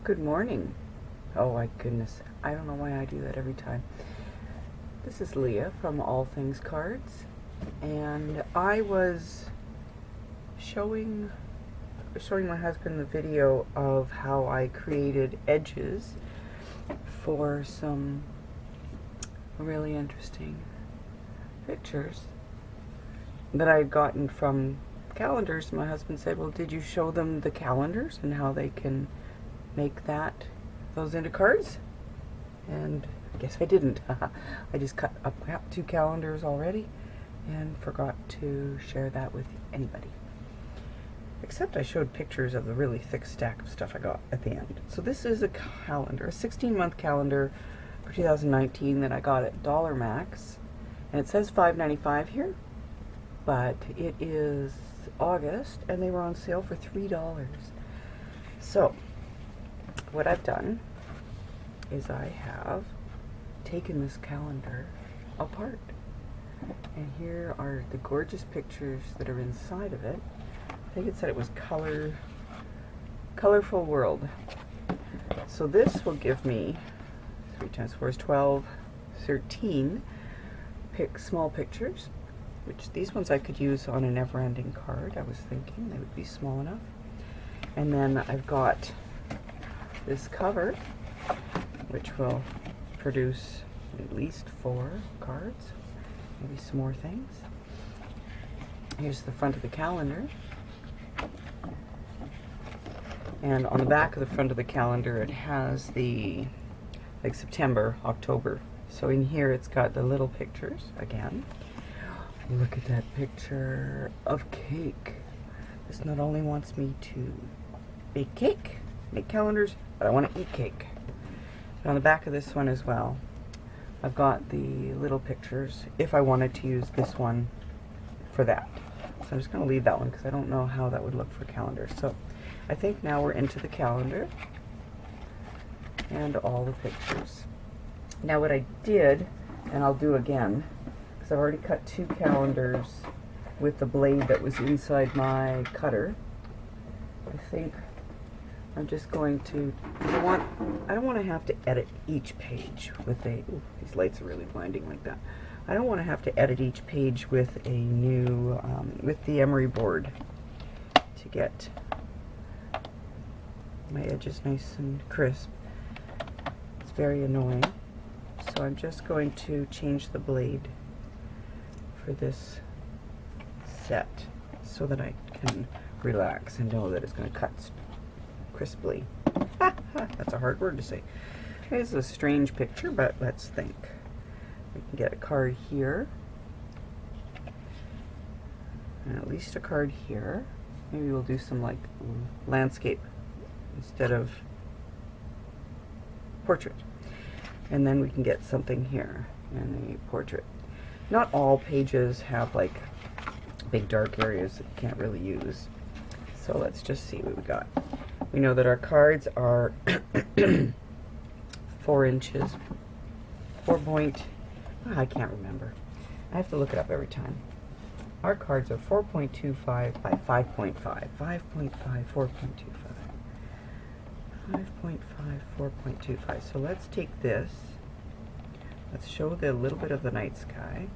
Good morning. Oh my goodness, I don't know why I do that every time. This is Leah from All Things Cards, and I was showing my husband the video of how I created edges for some really interesting pictures that I had gotten from calendars. My husband said, well, did you show them the calendars and how they can make those into cards? And I guess I didn't. I just cut up 2 calendars already and forgot to share that with anybody. Except I showed pictures of the really thick stack of stuff I got at the end. So this is a calendar, a 16-month calendar for 2019 that I got at Dollar Max. And it says $5.95 here, but it is August and they were on sale for $3. So what I've done is I have taken this calendar apart, and here are the gorgeous pictures that are inside of it. I think it said it was Colorful World. So this will give me 3 times 4 is 12, 13 small pictures, which these ones I could use on a never-ending card. I was thinking they would be small enough. And then I've got this cover, which will produce at least 4 cards, maybe some more things. Here's the front of the calendar. And on the back of the front of the calendar, it has the, like, September, October. So in here, it's got the little pictures again. Look at that picture of cake. This not only wants me to bake cake, make calendars, but I want to eat cake. And on the back of this one as well, I've got the little pictures if I wanted to use this one for that. So I'm just going to leave that one because I don't know how that would look for calendars. So I think now we're into the calendar and all the pictures. Now what I did, and I'll do again, because I've already cut 2 calendars with the blade that was inside my cutter. I think I'm just going to, I don't want to have to edit each page with a, ooh, these lights are really blinding like that. I don't want to have to edit each page with a new, with the emery board to get my edges nice and crisp. It's very annoying. So I'm just going to change the blade for this set so that I can relax and know that it's going to cut crisply. That's a hard word to say. It's a strange picture, but let's think. We can get a card here, and at least a card here. Maybe we'll do some like landscape instead of portrait. And then we can get something here in a portrait. Not all pages have like big dark areas that you can't really use. So let's just see what we got. We know that our cards are 4 inches, 4 point, I can't remember. I have to look it up every time. Our cards are 4.25 by 5.5. 5.5, 4.25. 5.5, 4.25. So let's take this. Let's show the little bit of the night sky.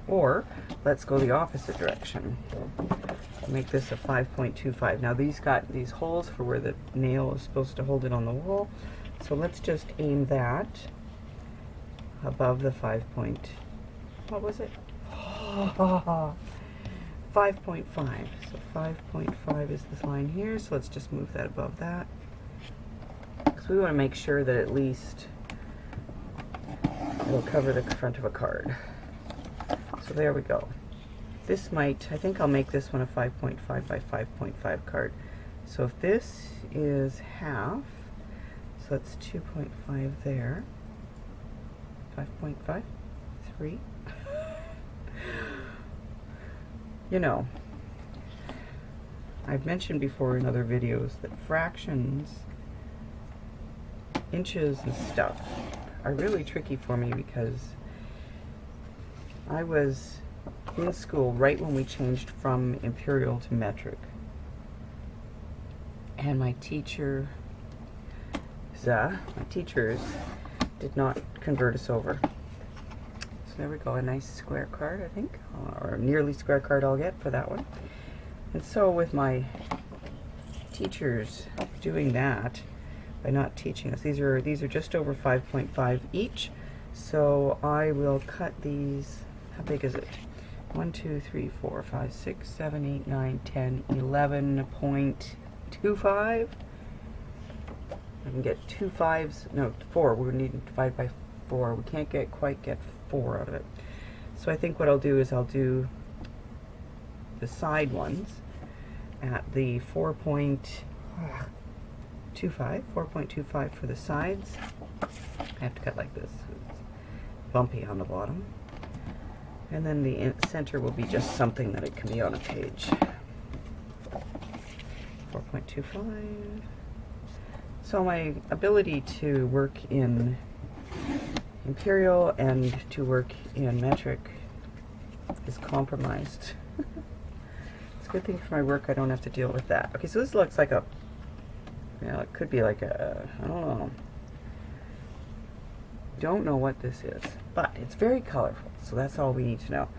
Or let's go the opposite direction. Make this a 5.25. Now these got these holes for where the nail is supposed to hold it on the wall. So let's just aim that above the 5 point, what was it? 5.5. So 5.5 is this line here. So let's just move that above that. Because we want to make sure that at least it'll cover the front of a card. So there we go. This might, I think I'll make this one a 5.5 by 5.5 card. So if this is half, so that's 2.5 there. 5.5, 3. You know, I've mentioned before in other videos that fractions, inches and stuff are really tricky for me because I was in school right when we changed from imperial to metric. And my teachers did not convert us over. So there we go, a nice square card, I think, or nearly square card I'll get for that one. And so with my teachers doing that, by not teaching us, these are just over 5.5 each. So I will cut these. How big is it? 1, 2, 3, 4, 5, 6, 7, 8, 9, 10, 11.25. I can get 2 5s, no, 4. We need to divide by 4. We can't quite get 4 out of it. So I think what I'll do is I'll do the side ones at the 4.25 for the sides. I have to cut like this. It's bumpy on the bottom. And then the center will be just something that it can be on a page. 4.25. So my ability to work in imperial and to work in metric is compromised. It's a good thing for my work I don't have to deal with that. Okay, so this looks like a, it could be like a, I don't know what this is, but it's very colorful, so that's all we need to know.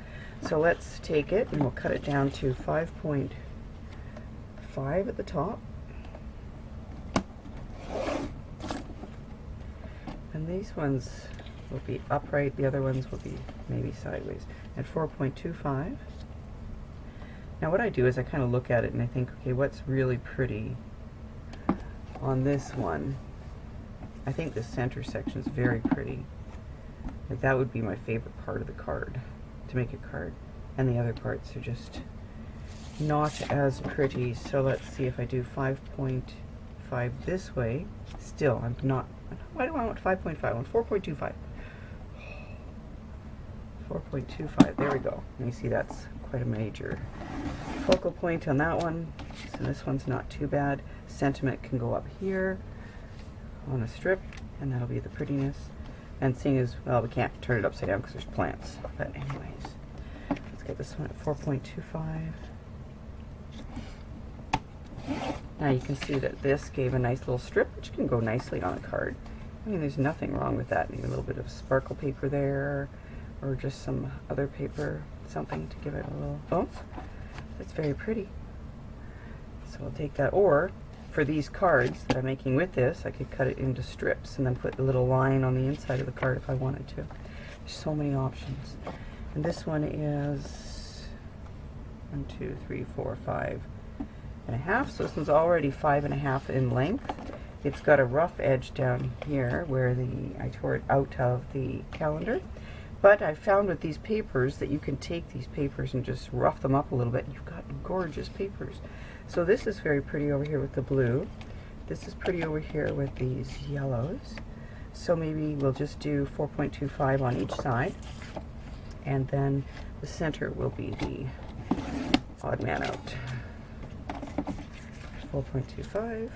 So let's take it and we'll cut it down to 5.5 at the top. And these ones will be upright, the other ones will be maybe sideways. At 4.25. Now what I do is I kind of look at it and I think, okay, what's really pretty on this one? I think the center section is very pretty. Like that would be my favorite part of the card, to make a card. And the other parts are just not as pretty. So let's see if I do 5.5 this way. Still, I'm not, why do I want 5.5? I want 4.25. 4.25, there we go. And you see that's quite a major focal point on that one. So this one's not too bad. Sentiment can go up here on a strip, and that'll be the prettiness. And seeing as, well, we can't turn it upside down because there's plants. But anyways, let's get this one at 4.25. Now you can see that this gave a nice little strip, which can go nicely on a card. I mean, there's nothing wrong with that. Maybe a little bit of sparkle paper there, or just some other paper, something to give it a little oomph. That's very pretty. So I'll take that, or for these cards that I'm making with this, I could cut it into strips and then put a little line on the inside of the card if I wanted to. There's so many options. And this one is 1, 2, 3, 4, 5.5. So this one's already 5.5 in length. It's got a rough edge down here where I tore it out of the calendar. But I found with these papers that you can take these papers and just rough them up a little bit. You've got gorgeous papers. So this is very pretty over here with the blue. This is pretty over here with these yellows. So maybe we'll just do 4.25 on each side. And then the center will be the odd man out. 4.25,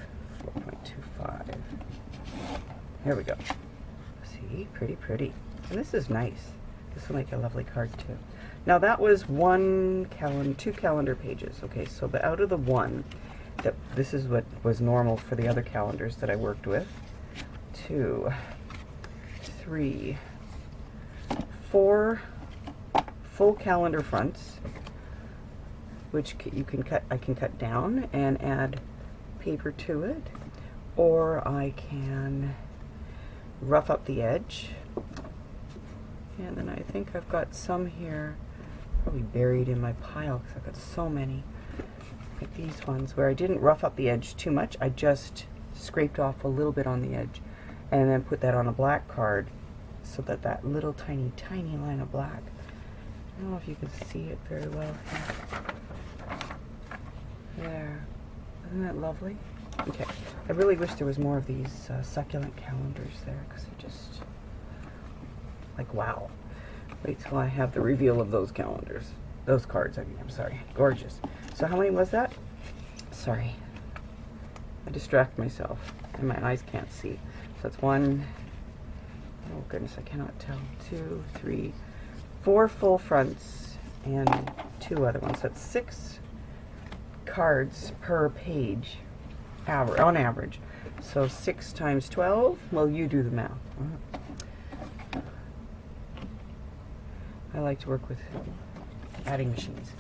4.25. There we go. See, pretty, pretty. And this is nice. This will make a lovely card too. Now that was 2 calendar pages. Okay, so out of the one, this is what was normal for the other calendars that I worked with. 2, 3, 4 full calendar fronts, which you can cut. I can cut down and add paper to it, or I can rough up the edge. And then I think I've got some here, probably buried in my pile because I've got so many. Like these ones where I didn't rough up the edge too much. I just scraped off a little bit on the edge and then put that on a black card so that that little tiny, tiny line of black. I don't know if you can see it very well here. There. Isn't that lovely? Okay. I really wish there was more of these succulent calendars there because they just, like, wow. Wait till I have the reveal of those calendars. Those cards, I mean, I'm sorry. Gorgeous. So how many was that? Sorry. I distract myself and my eyes can't see. So that's 1, oh goodness, I cannot tell. 2, 3, 4 full fronts and 2 other ones. So that's 6 cards per page. on average. So 6 times 12, well, you do the math. I like to work with adding machines.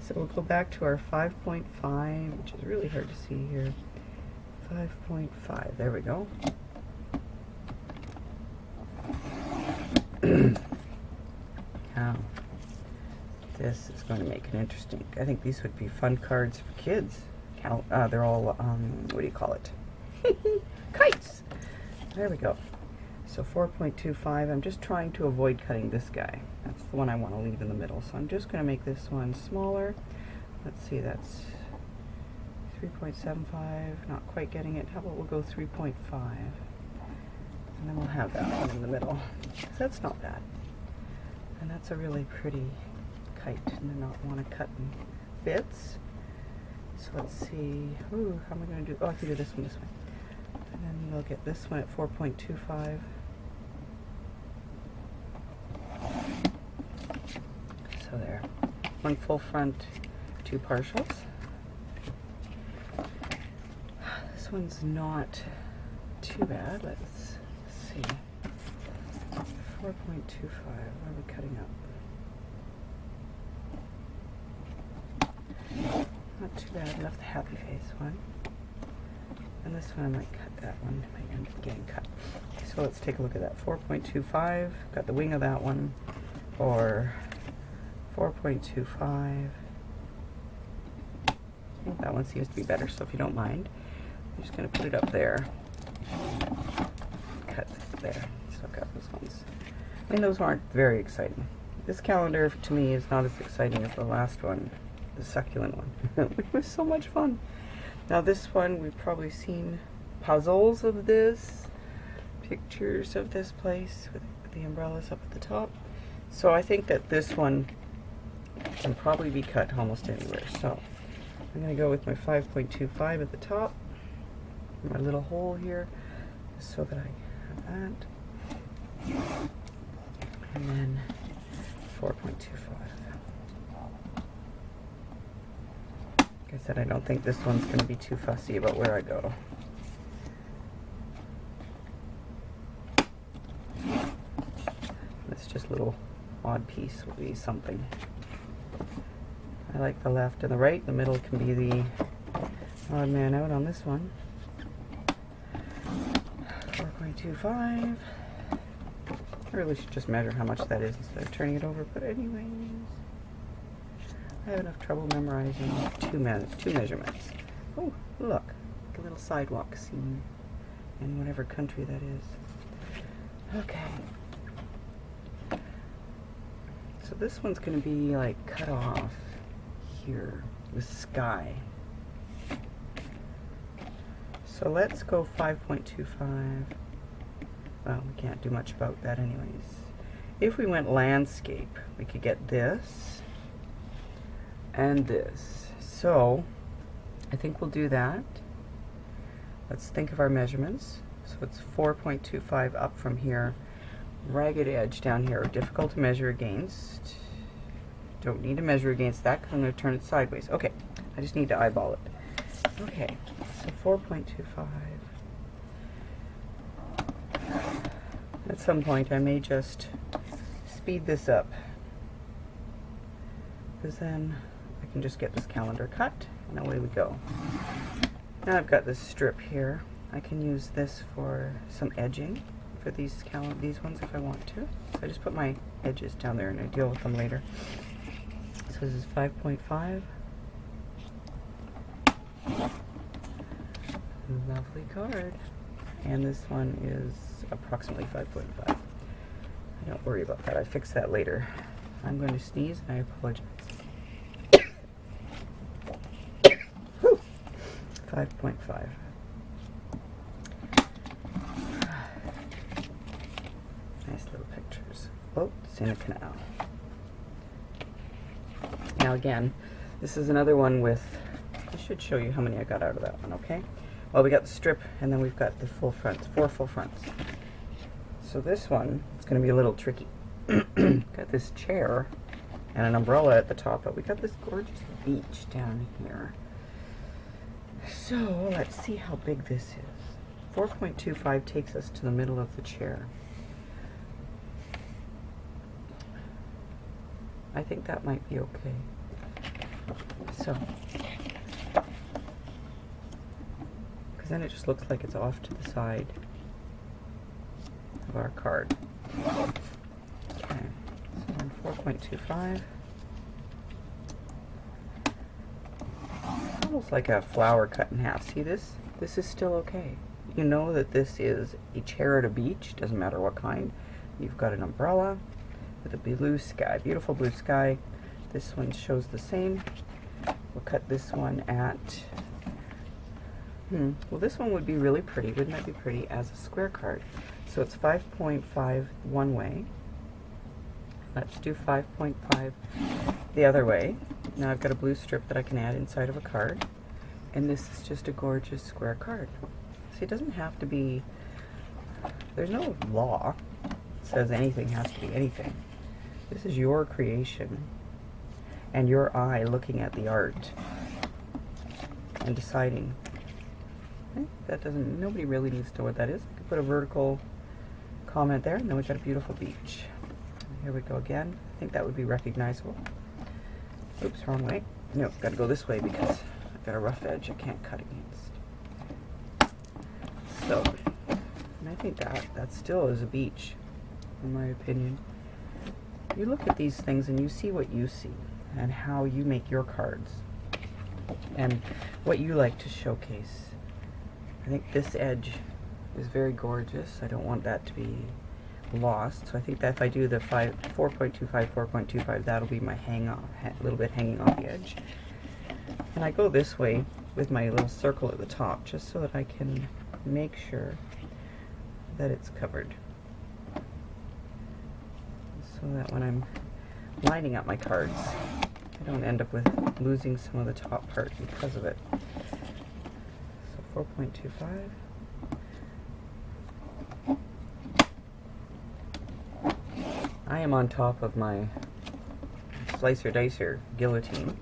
So we'll go back to our 5.5, which is really hard to see here. 5.5, there we go. Now, this is going to make an interesting, I think these would be fun cards for kids. They're all, what do you call it? Kites! There we go. So 4.25, I'm just trying to avoid cutting this guy. That's the one I want to leave in the middle. So I'm just going to make this one smaller. Let's see, that's 3.75, not quite getting it. How about we'll go 3.5? And then we'll have that one in the middle. So that's not bad. And that's a really pretty kite, and I not want to cut in bits. So let's see, ooh, how am I going to do, oh, I can do this one this way. And then we'll get this one at 4.25. So there, one full front, 2 partials. This one's not too bad, let's see. 4.25, what are we cutting up? Not too bad, enough the happy face one. And this one I might cut that one, might end up getting cut. So let's take a look at that. 4.25, got the wing of that one, or 4.25. I think that one seems to be better, so if you don't mind, I'm just going to put it up there. Cut there. So I've got those ones. I mean, those aren't very exciting. This calendar, to me, is not as exciting as the last one, the succulent one. It was so much fun. Now this one, we've probably seen puzzles of this, pictures of this place with the umbrellas up at the top. So I think that this one can probably be cut almost anywhere. So I'm going to go with my 5.25 at the top, my little hole here, so that I have that. And then 4.25. Like I said, I don't think this one's going to be too fussy about where I go. This just little odd piece will be something. I like the left and the right. The middle can be the odd man out on this one. 4.25. I really should just measure how much that is instead of turning it over, but anyways. I have enough trouble memorizing two measurements. Oh, look, like a little sidewalk scene in whatever country that is. Okay. So this one's going to be like cut off here with sky. So let's go 5.25. Well, we can't do much about that anyways. If we went landscape, we could get this and this. So I think we'll do that. Let's think of our measurements. So it's 4.25 up from here. Ragged edge down here, difficult to measure against. Don't need to measure against that because I'm going to turn it sideways. Okay, I just need to eyeball it. Okay, so 4.25. At some point I may just speed this up, because then I can just get this calendar cut and away we go. Now I've got this strip here. I can use this for some edging for these ones if I want to. So I just put my edges down there and I deal with them later. So this is 5.5. Lovely card. And this one is approximately 5.5. I don't worry about that. I fix that later. I'm going to sneeze and I apologize. 5.5. Nice little pictutes. Oh, it's in a canal. Now again, this is another one with, I should show you how many I got out of that one, okay? Well, we got the strip and then we've got the full fronts, 4 full fronts. So this one, it's going to be a little tricky. Got this chair and an umbrella at the top, but we got this gorgeous beach down here. So let's see how big this is. 4.25 takes us to the middle of the chair. I think that might be okay. So, because then it just looks like it's off to the side of our card. Okay, so 4.25. Almost like a flower cut in half. See this? This is still okay. You know that this is a chair at a beach, doesn't matter what kind. You've got an umbrella with a blue sky, beautiful blue sky. This one shows the same. We'll cut this one at, well, this one would be really pretty. Wouldn't that be pretty as a square card? So it's 5.5 one way. Let's do 5.5 the other way. Now I've got a blue strip that I can add inside of a card. And this is just a gorgeous square card. See, it doesn't have to be, there's no law that says anything has to be anything. This is your creation and your eye looking at the art and deciding. Okay, that doesn't, nobody really needs to know what that is. I could put a vertical comment there, and then we've got a beautiful beach. Here we go again. I think that would be recognizable. Oops, wrong way. No, got to go this way because I've got a rough edge I can't cut against. So, and I think that still is a beach, in my opinion. You look at these things and you see what you see and how you make your cards and what you like to showcase. I think this edge is very gorgeous. I don't want that to be lost. So I think that if I do the 4.25, 4.25, that'll be my hang off, a little bit hanging off the edge. And I go this way with my little circle at the top just so that I can make sure that it's covered. So that when I'm lining up my cards, I don't end up with losing some of the top part because of it. So 4.25. I am on top of my slicer dicer guillotine.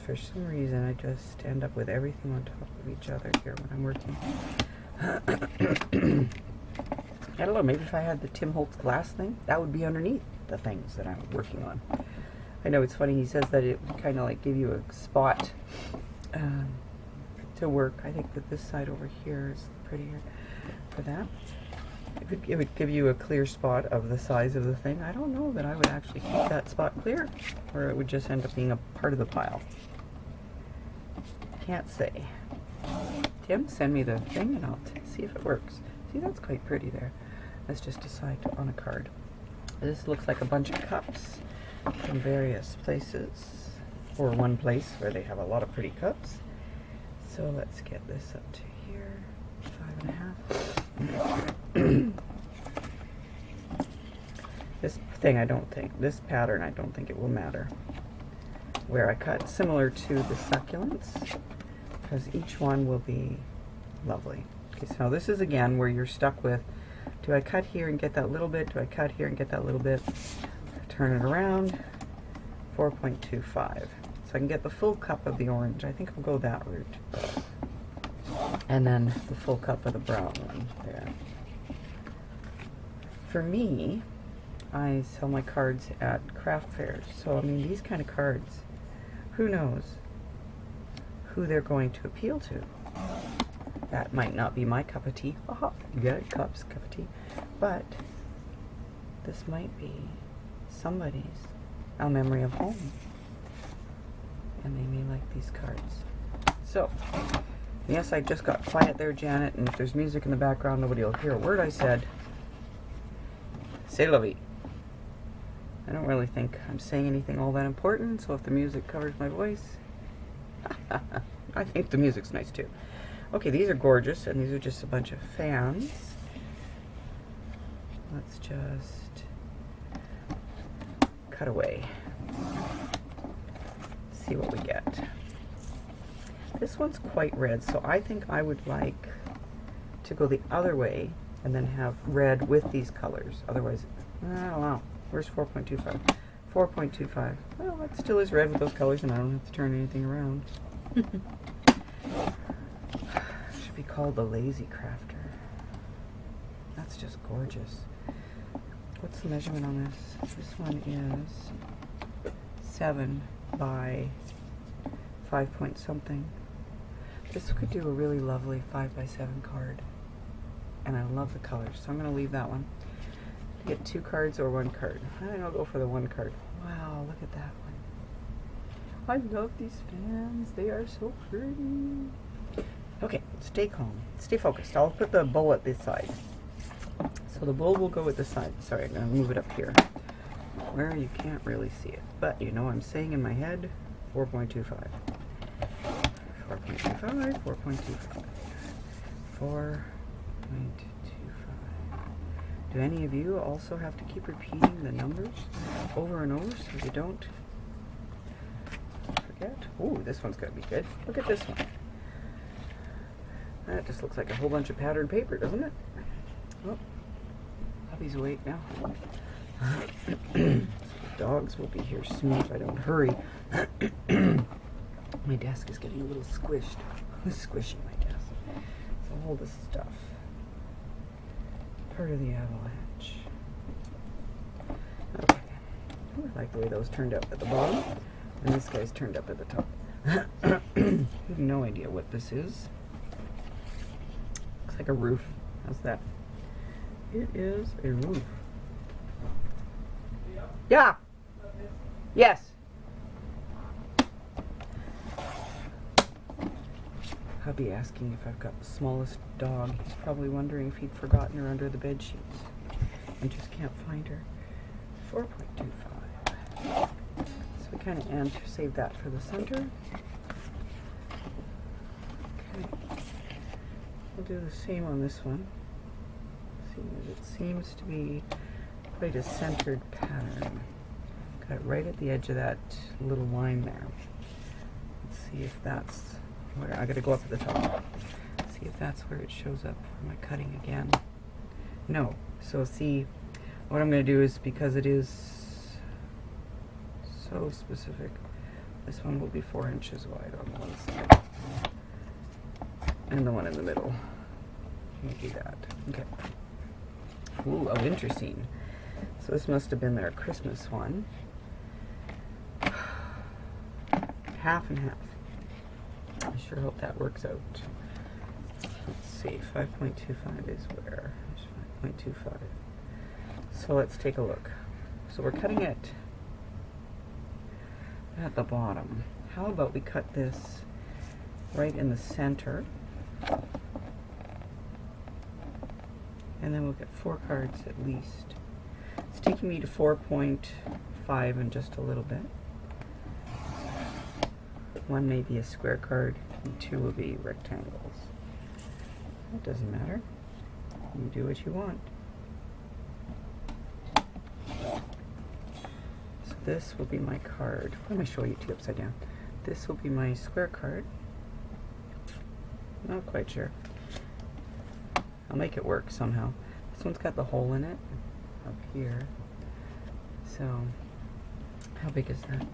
For some reason I just end up with everything on top of each other here when I'm working. I don't know, maybe if I had the Tim Holtz glass thing, that would be underneath the things that I'm working on. I know it's funny, he says that it would kind of like give you a spot to work. I think that this side over here is prettier for that. It would give you a clear spot of the size of the thing. I don't know that I would actually keep that spot clear, or it would just end up being a part of the pile. Can't say. Tim, send me the thing and I'll see if it works. See, that's quite pretty there. Let's just decide on a card. This looks like a bunch of cups from various places, or one place where they have a lot of pretty cups. So let's get this up to here, 5.5. This thing, this pattern, I don't think it will matter where I cut, similar to the succulents, because each one will be lovely. Okay, so this is again where you're stuck with, do I cut here and get that little bit? Do I cut here and get that little bit? Turn it around, 4.25. So I can get the full cup of the orange. I think I'll go that route. And then the full cup of the brown one there. For me, I sell my cards at craft fairs. So, I mean, these kind of cards, who knows who they're going to appeal to. That might not be my cup of tea. Aha, you get it, cup of tea. But this might be somebody's, a memory of home. And they may like these cards. So, yes, I just got quiet there, Janet, and if there's music in the background, nobody will hear a word I said. C'est la vie. I don't really think I'm saying anything all that important, so if the music covers my voice, I think the music's nice too. Okay, these are gorgeous, and these are just a bunch of fans. Let's just cut away. See what we get. This one's quite red, so I think I would like to go the other way and then have red with these colors. Otherwise, I don't know. Where's 4.25? 4.25. Well, that still is red with those colors, and I don't have to turn anything around. Should be called the Lazy Crafter. That's just gorgeous. What's the measurement on this? This one is 7 by 5 point something. This could do a really lovely 5 by 7 card. And I love the colors, so I'm going to leave that one. Get 2 cards or 1 card. I think I'll go for the 1 card. Wow, look at that one. I love these fans. They are so pretty. Okay, stay calm. Stay focused. I'll put the bowl at this side. So the bowl will go at this side. Sorry, I'm going to move it up here where you can't really see it. But you know I'm saying in my head 4.25. 4.25, 4.25. 4.25. Do any of you also have to keep repeating the numbers over and over so you don't forget? Ooh, this one's going to be good. Look at this one. That just looks like a whole bunch of patterned paper, doesn't it? Oh, puppy's awake now. The dogs will be here soon if I don't hurry. My desk is getting a little squished. Squishing my desk. So all this stuff. Part of the avalanche. Okay. Ooh, I like the way those turned up at the bottom. And this guy's turned up at the top. I have no idea what this is. Looks like a roof. How's that? It is a roof. Yeah. Yes. Hubby asking if I've got the smallest dog. He's probably wondering if he'd forgotten her under the bed sheets and just can't find her. 4.25. So we kind of save that for the center. Okay. We'll do the same on this one. It seems to be quite a centered pattern. Got it right at the edge of that little line there. Let's see if that's where I gotta go up at the top. See if that's where it shows up for my cutting again. No. So see, what I'm gonna do is, because it is so specific, this one will be 4 inches wide on one side. And the one in the middle. Can't do that. Okay. Ooh, oh, interesting. So this must have been their Christmas one. Half and half. I sure hope that works out. Let's see, 5.25 is where? 5.25. So let's take a look. So we're cutting it at the bottom. How about we cut this right in the center? And then we'll get 4 cards at least. It's taking me to 4.5 in just a little bit. 1 may be a square card, and 2 will be rectangles. That doesn't matter. You do what you want. So this will be my card. Why am I showing it to you upside down? This will be my square card. Not quite sure. I'll make it work somehow. This one's got the hole in it up here. So, how big is that?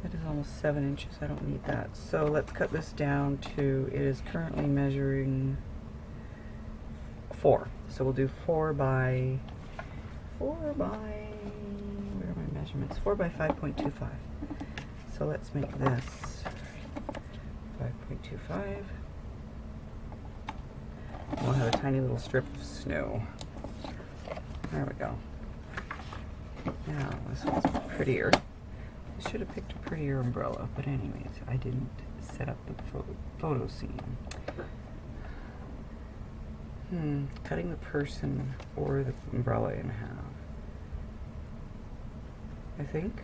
That is almost 7 inches. I don't need that. So let's cut this down to, it is currently measuring 4. So we'll do 4 by, where are my measurements? 4 by 5.25. So let's make this 5.25. We'll have a tiny little strip of snow. There we go. Now, this one's prettier. I should have picked a prettier umbrella, but anyways, I didn't set up the photo scene. Cutting the person or the umbrella in half. I think,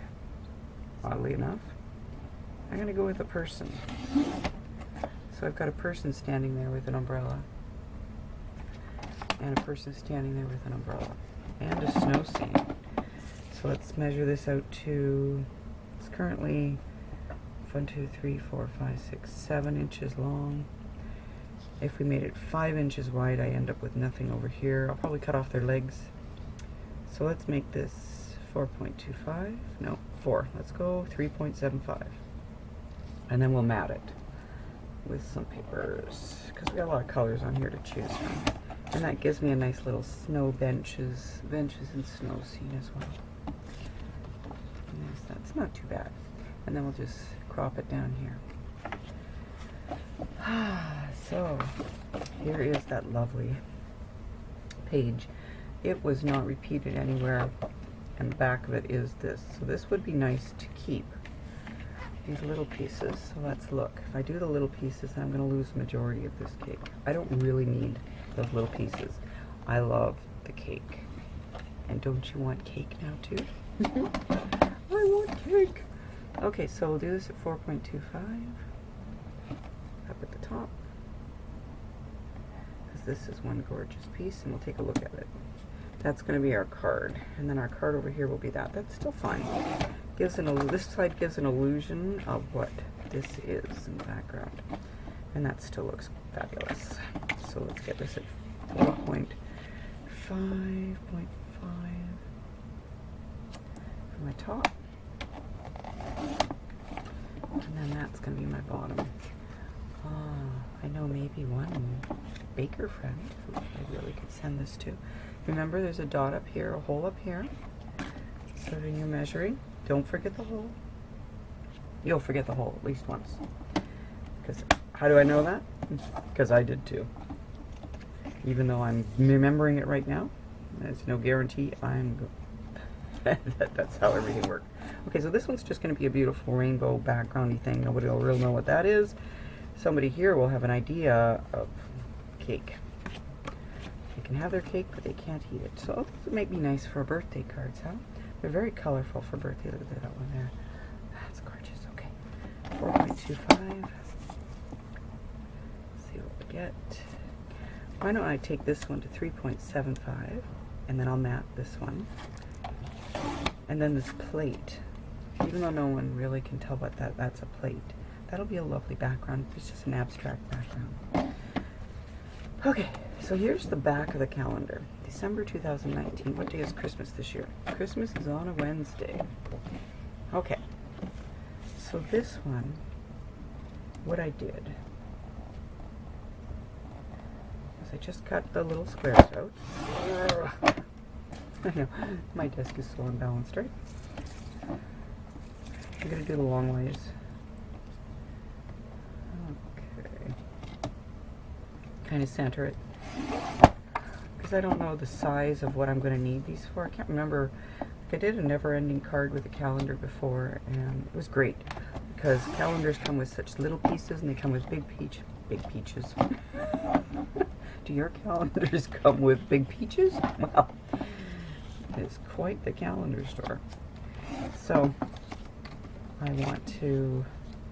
oddly enough, I'm going to go with a person. So I've got a person standing there with an umbrella. And a person standing there with an umbrella. And a snow scene. So let's measure this out to, it's currently 1, 2, 3, 4, 5, 6, 7 inches long. If we made it 5 inches wide, I end up with nothing over here. I'll probably cut off their legs. So let's make this 4.25. No, 4. Let's go 3.75. And then we'll mat it with some papers, because we got a lot of colors on here to choose from. And that gives me a nice little snow benches and snow scene as well. Yes, that's not too bad. And then we'll just crop it down here. So here is that lovely page. It was not repeated anywhere, and the back of it is this. So this would be nice to keep, these little pieces. So let's look. If I do the little pieces, I'm going to lose the majority of this cake. I don't really need those little pieces. I love the cake. And don't you want cake now too? I want cake. Okay, so we'll do this at 4.25 up at the top, because this is one gorgeous piece, and we'll take a look at it. That's going to be our card, and then our card over here will be that. That's still fine. Gives this side gives an illusion of what this is in the background, and that still looks fabulous. So let's get this at 4.5.5 for my top, and then that's going to be my bottom. I know maybe one baker friend who I really could send this to. Remember, there's a dot up here, a hole up here. So when you're measuring, don't forget the hole. You'll forget the hole at least once. Because how do I know that? Because I did too. Even though I'm remembering it right now, there's no guarantee I'm good. That's how everything works. Okay, so this one's just going to be a beautiful rainbow backgroundy thing. Nobody will really know what that is. Somebody here will have an idea of cake. They can have their cake, but they can't eat it. So this would make me nice for birthday cards, huh? They're very colorful for birthday. Look at that one there. That's gorgeous. Okay, 4.25. See what we get. Why don't I take this one to 3.75, and then I'll mat this one. And then this plate, even though no one really can tell what that's a plate, that'll be a lovely background. It's just an abstract background. Okay, so here's the back of the calendar. December 2019. What day is Christmas this year? Christmas is on a Wednesday. Okay, so this one, what I did was I just cut the little squares out. I know, my desk is so unbalanced, right? I'm going to do the long ways. Okay. Kind of center it. Because I don't know the size of what I'm going to need these for. I can't remember. I did a never-ending card with a calendar before, and it was great. Because calendars come with such little pieces, and they come with big peaches. Do your calendars come with big peaches? Well, it's quite the calendar store. So I want to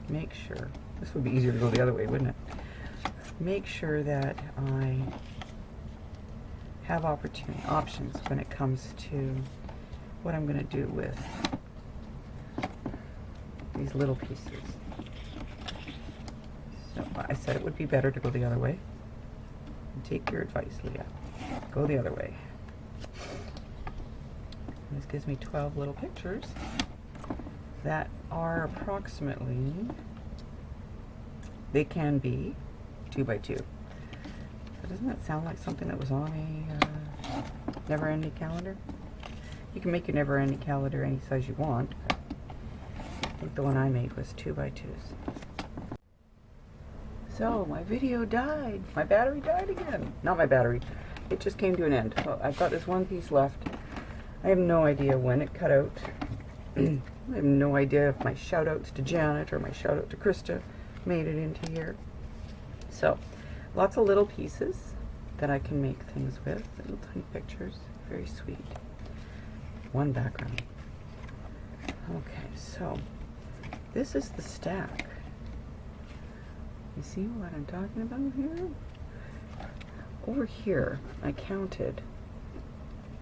make sure, this would be easier to go the other way, wouldn't it? Make sure that I have options when it comes to what I'm going to do with these little pieces. So I said it would be better to go the other way. Take your advice, Leah. Go the other way. This gives me 12 little pictures that are approximately, they can be 2 by 2. So doesn't that sound like something that was on a never-ending calendar? You can make your never-ending calendar any size you want. I think the one I made was 2 by 2s. So my video died. My battery died again. Not my battery. It just came to an end. Oh, I've got this one piece left. I have no idea when it cut out. I have no idea if my shout-outs to Janet or my shout-out to Krista made it into here. So, lots of little pieces that I can make things with. Little tiny pictures. Very sweet. One background. Okay, so this is the stack. You see what I'm talking about here? Over here, I counted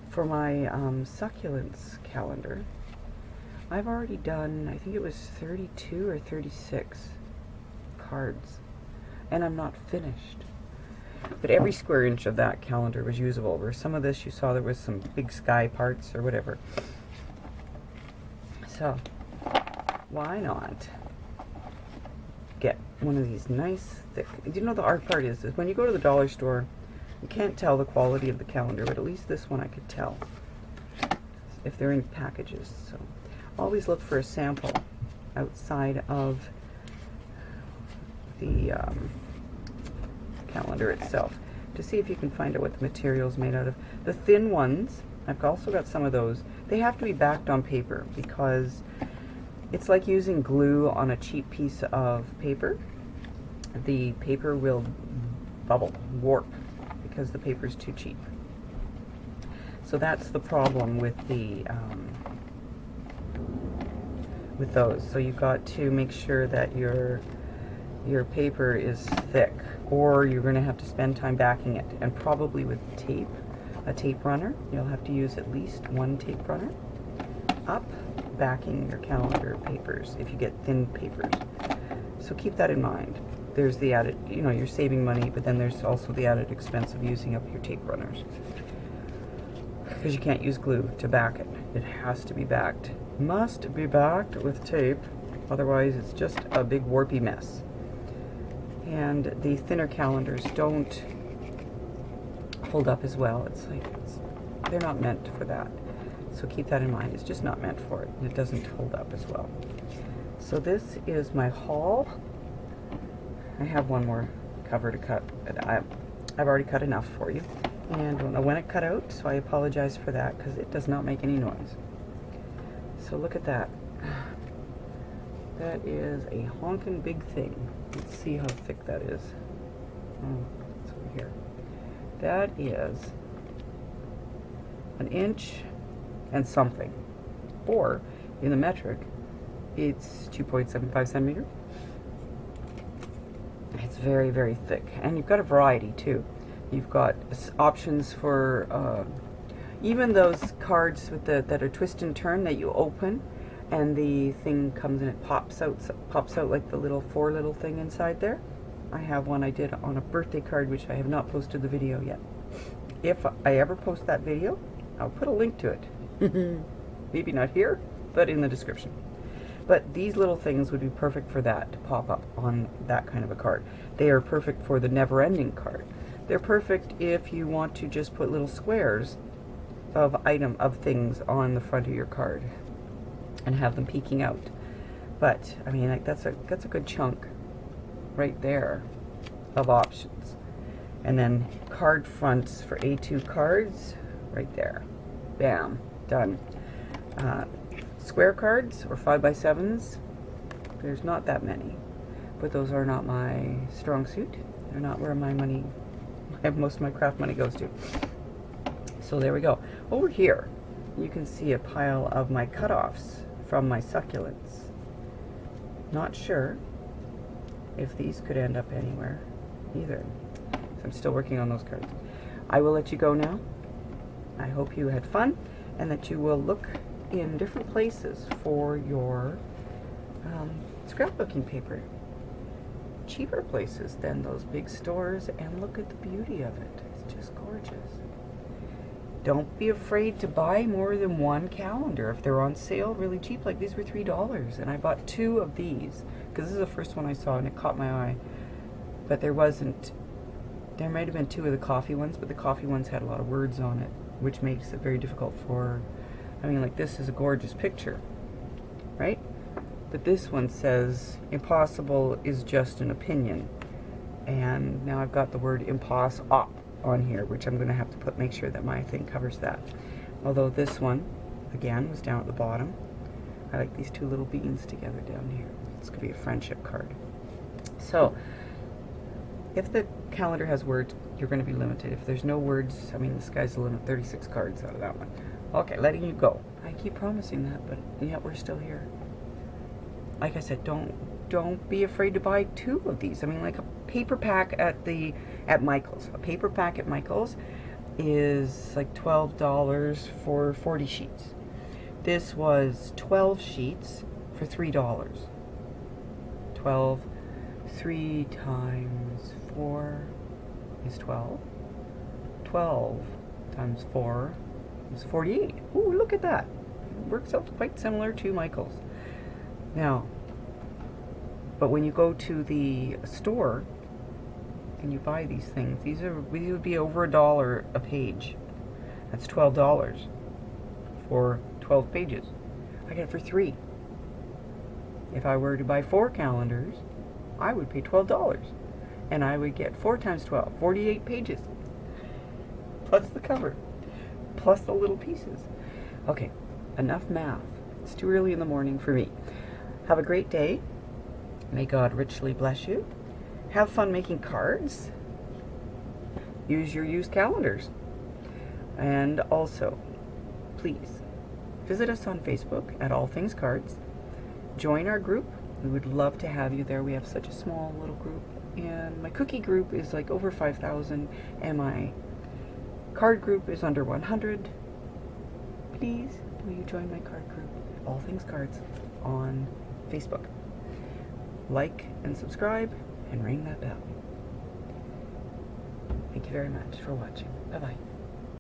for my succulents calendar. I've already done, I think it was 32 or 36 cards, and I'm not finished. But every square inch of that calendar was usable. Where some of this you saw there was some big sky parts or whatever. So, why not get one of these nice thick. You know, the art part is when you go to the dollar store, you can't tell the quality of the calendar, but at least this one I could tell if they're in packages. So always look for a sample outside of the calendar itself to see if you can find out what the material is made out of. The thin ones, I've also got some of those. They have to be backed on paper because it's like using glue on a cheap piece of paper. The paper will bubble, warp, because the paper is too cheap. So that's the problem with the with those. So you've got to make sure that your paper is thick, or you're going to have to spend time backing it. And probably with tape, a tape runner, you'll have to use at least one tape runner up backing your calendar papers if you get thin papers. So keep that in mind. There's the added, you know, you're saving money, but then there's also the added expense of using up your tape runners, because you can't use glue to back it. It has to be backed. Must be backed with tape, otherwise it's just a big warpy mess. And the thinner calendars don't hold up as well. They're not meant for that. So keep that in mind. It's just not meant for it. It doesn't hold up as well. So this is my haul. I have one more cover to cut. I've already cut enough for you. And I don't know when it cut out, so I apologize for that because it does not make any noise. So look at that. That is a honkin' big thing. Let's see how thick that is. Oh, it's over here. That is an inch and something. Or, in the metric, it's 2.75 centimeters. It's very, very thick. And you've got a variety, too. You've got options for even those cards with that are twist and turn that you open, and the thing comes and it pops out like the little four little thing inside there. I have one I did on a birthday card, which I have not posted the video yet. If I ever post that video, I'll put a link to it. Maybe not here, but in the description. But these little things would be perfect for that, to pop up on that kind of a card. They are perfect for the never-ending card. They're perfect if you want to just put little squares of things on the front of your card and have them peeking out. But I mean, like, that's a good chunk right there of options. And then card fronts for A2 cards right there. Bam, done. Square cards or 5x7s, there's not that many, but those are not my strong suit. They're not where my money, most of my craft money goes to. So there we go. Over here, you can see a pile of my cutoffs from my succulents. Not sure if these could end up anywhere either. So I'm still working on those cards. I will let you go now. I hope you had fun and that you will look in different places for your scrapbooking paper. Cheaper places than those big stores, and look at the beauty of it. It's just gorgeous. Don't be afraid to buy more than one calendar if they're on sale really cheap. Like these were $3, and I bought 2 of these because this is the first one I saw and it caught my eye. But there might have been 2 of the coffee ones, but the coffee ones had a lot of words on it, which makes it very difficult for, I mean, like, this is a gorgeous picture, right? But this one says, impossible is just an opinion. And now I've got the word impossible on here, which I'm going to have to make sure that my thing covers that. Although this one, again, was down at the bottom. I like these 2 little beans together down here. It's going to be a friendship card. So, if the calendar has words, you're going to be limited. If there's no words, I mean, the sky's the limit. 36 cards out of that one. Okay, letting you go. I keep promising that, but yet we're still here. Like I said, don't be afraid to buy 2 of these. I mean, like a paper pack at Michael's. A paper pack at Michael's is like $12 for 40 sheets. This was 12 sheets for $3. 12, 3 times 4 is 12. 12 times 4 is 48. Ooh, look at that. It works out quite similar to Michael's. Now, But when you go to the store and you buy these things, these would be over $1 a page. That's $12 for 12 pages. I get it for $3. If I were to buy 4 calendars, I would pay $12, and I would get 4 times 12, 48 pages, plus the cover, plus the little pieces. Okay, enough math. It's too early in the morning for me. Have a great day. May God richly bless you. Have fun making cards. Use your used calendars. And also, please, visit us on Facebook at All Things Cards. Join our group. We would love to have you there. We have such a small little group. And my cookie group is like over 5,000, and my card group is under 100. Please, will you join my card group, All Things Cards, on Facebook? Like and subscribe and ring that bell. Thank you very much for watching. Bye-bye.